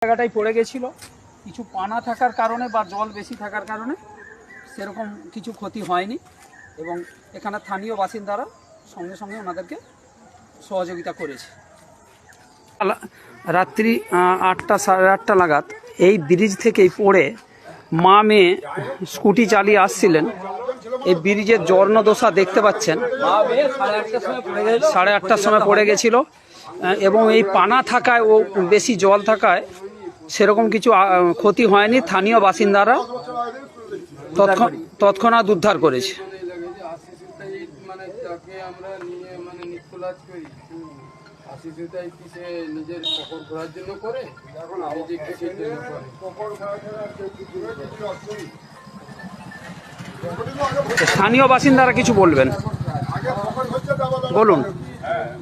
জায়গাটাই পড়ে গেছিল, কিছু পানা থাকার কারণে বা জল বেশি থাকার কারণে সেরকম কিছু ক্ষতি হয়নি এবং এখানে স্থানীয় বাসিন্দারা সঙ্গে সঙ্গে ওনাদেরকে সহযোগিতা করেছে। রাত্রি 8টা সাড়ে 8টা নাগাদ এই ব্রিজ থেকেই পড়ে মা মেয়ে স্কুটি চালিয়ে আসছিলেন। এই ব্রিজের জর্ণদশা দেখতে পাচ্ছেন, 8:30টার সময় পড়ে গেছিল এবং এই পানা থাকায় ও বেশি জল থাকায় সেরকম কিছু ক্ষতি হয়নি। স্থানীয় বাসিন্দারা তৎক্ষণাৎ উদ্ধার করেছে। স্থানীয় বাসিন্দারা কিছু বলবেন, বলুন।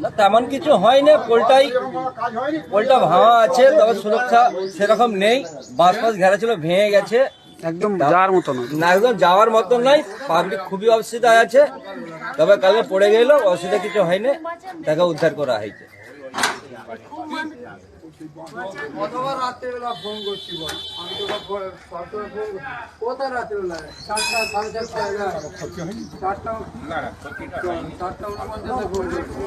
না তেমন কিছু হয়নি, পোলটা ভাঙা আছে, তবে সুরক্ষা সেরকম নেই। বাঁশ ঘেরা ছিল, ভেঙে গেছে, একদম যাওয়ার মতো না, একদম যাওয়ার মতো নয়। পাবলিক খুবই অসুবিধা আছে, তবে কালকে পড়ে গেল, অসুবিধা কিছু হয়নি, তাকে উদ্ধার করা হয়েছে। কতবার রাত্রেবেলা ফোন করছি বল, আমি তো কোথায় রাত্রেবেলা 4টা সাড়ে 4টা 4টা ফোন করছি।